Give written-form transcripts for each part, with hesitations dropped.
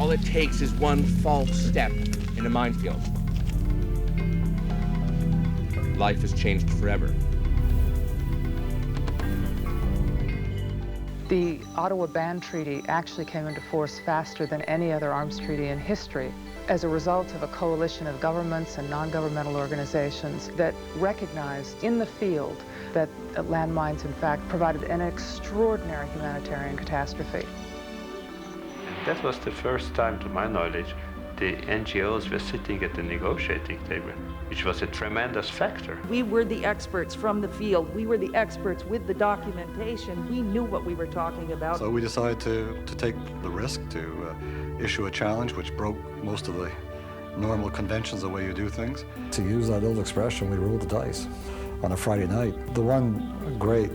All it takes is one false step in a minefield. Life has changed forever. The Ottawa Ban Treaty actually came into force faster than any other arms treaty in history as a result of a coalition of governments and non-governmental organizations that recognized in the field that landmines, in fact, provided an extraordinary humanitarian catastrophe. That was the first time, to my knowledge, the NGOs were sitting at the negotiating table, which was a tremendous factor. We were the experts from the field. We were the experts with the documentation. We knew what we were talking about. So we decided to take the risk to issue a challenge which broke most of the normal conventions of the way you do things. To use that old expression, we rolled the dice on a Friday night. The one great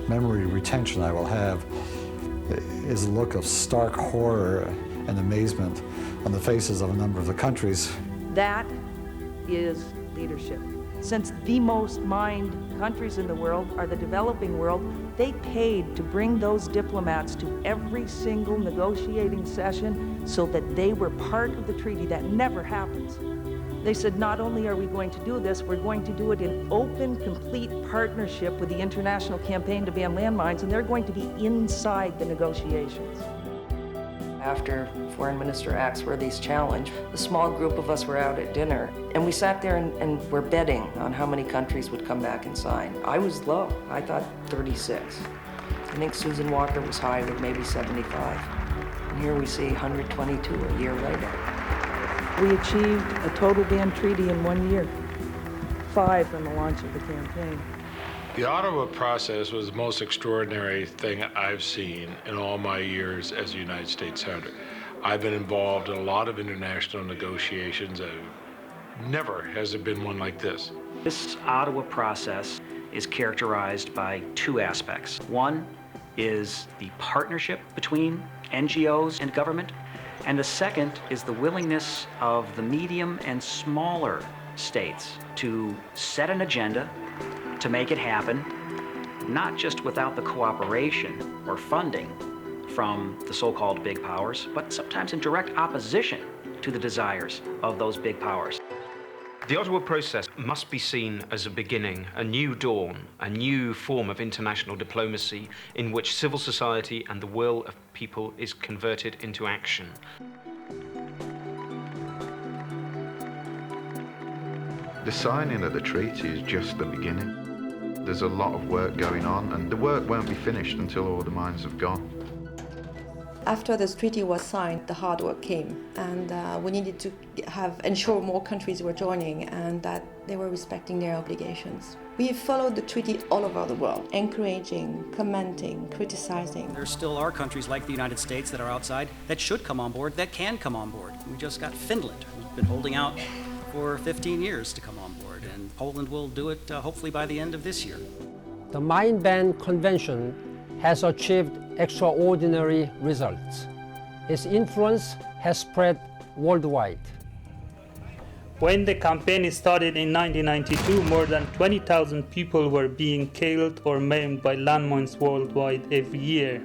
memory retention I will have is a look of stark horror and amazement on the faces of a number of the countries. That is leadership. Since the most mined countries in the world are the developing world, they paid to bring those diplomats to every single negotiating session so that they were part of the treaty. That never happens. They said, not only are we going to do this, we're going to do it in open, complete partnership with the International Campaign to Ban Landmines, and they're going to be inside the negotiations. After Foreign Minister Axworthy's challenge, a small group of us were out at dinner, and we sat there and were betting on how many countries would come back and sign. I was low. I thought 36. I think Susan Walker was high with maybe 75. And here we see 122 a year later. We achieved a total ban treaty in 1 year, 5 from the launch of the campaign. The Ottawa process was the most extraordinary thing I've seen in all my years as a United States Senator. I've been involved in a lot of international negotiations. Never has there been one like this. This Ottawa process is characterized by two aspects. One is the partnership between NGOs and government, and the second is the willingness of the medium and smaller states to set an agenda, to make it happen, not just without the cooperation or funding from the so-called big powers, but sometimes in direct opposition to the desires of those big powers. The Ottawa process must be seen as a beginning, a new dawn, a new form of international diplomacy in which civil society and the will of people is converted into action. The signing of the treaty is just the beginning. There's a lot of work going on, and the work won't be finished until all the mines have gone. After this treaty was signed, the hard work came, and we needed to ensure more countries were joining and that they were respecting their obligations. We followed the treaty all over the world, encouraging, commenting, criticizing. There still are countries like the United States that are outside that should come on board, that can come on board. We just got Finland, who's been holding out for 15 years to come on board, and Poland will do it hopefully by the end of this year. The Mine Ban Convention has achieved extraordinary results. Its influence has spread worldwide. When the campaign started in 1992, more than 20,000 people were being killed or maimed by landmines worldwide every year.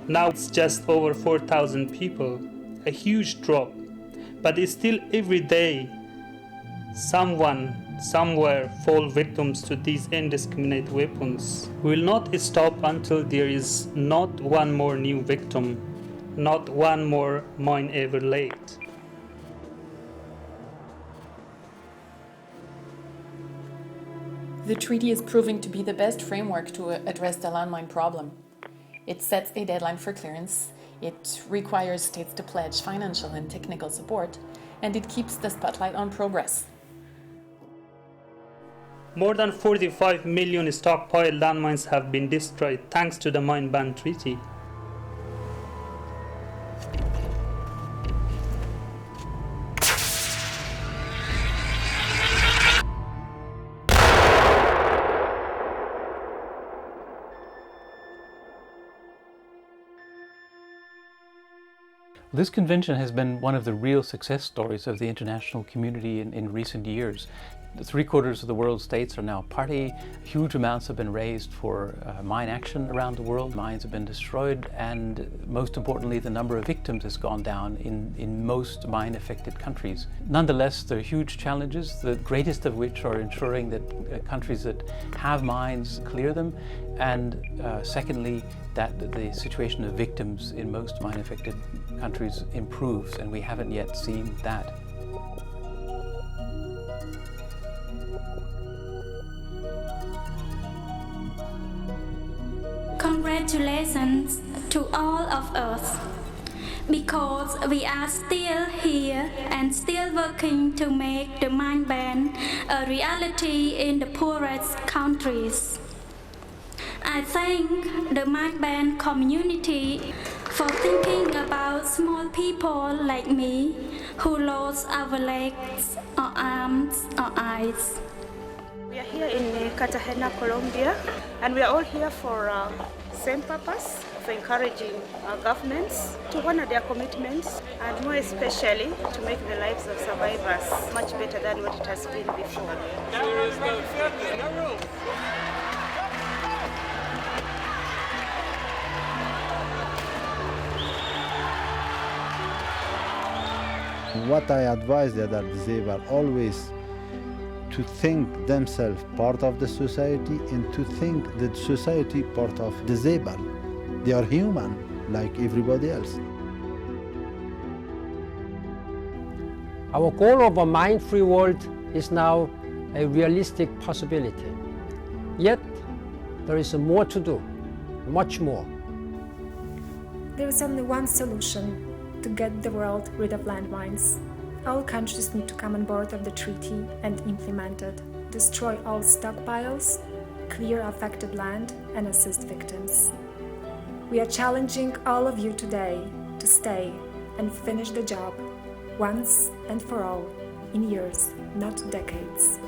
Now it's just over 4,000 people, a huge drop. But it's still every day someone somewhere fall victims to these indiscriminate weapons. We will not stop until there is not one more new victim, not one more mine ever laid. The treaty is proving to be the best framework to address the landmine problem. It sets a deadline for clearance, it requires states to pledge financial and technical support, and it keeps the spotlight on progress. More than 45 million stockpile landmines have been destroyed thanks to the Mine Ban Treaty. This convention has been one of the real success stories of the international community in recent years. 3/4 of the world's states are now party. Huge amounts have been raised for mine action around the world. Mines have been destroyed, and most importantly, the number of victims has gone down in most mine-affected countries. Nonetheless, there are huge challenges, the greatest of which are ensuring that countries that have mines clear them, and secondly, that the situation of victims in most mine-affected countries improves, and we haven't yet seen that. Congratulations to all of us, because we are still here and still working to make the mine ban a reality in the poorest countries. I thank the mine ban community for thinking about small people like me who lost our legs or arms or eyes. We are here in Cartagena, Colombia, and we are all here for same purpose of encouraging our governments to honor their commitments, and more especially to make the lives of survivors much better than what it has been before. What I advise the other disabled always to think themselves part of the society and to think that society part of disabled. They are human like everybody else. Our goal of a mine-free world is now a realistic possibility. Yet, there is more to do, much more. There is only one solution to get the world rid of landmines. All countries need to come on board of the treaty and implement it, destroy all stockpiles, clear affected land, and assist victims. We are challenging all of you today to stay and finish the job once and for all, in years, not decades.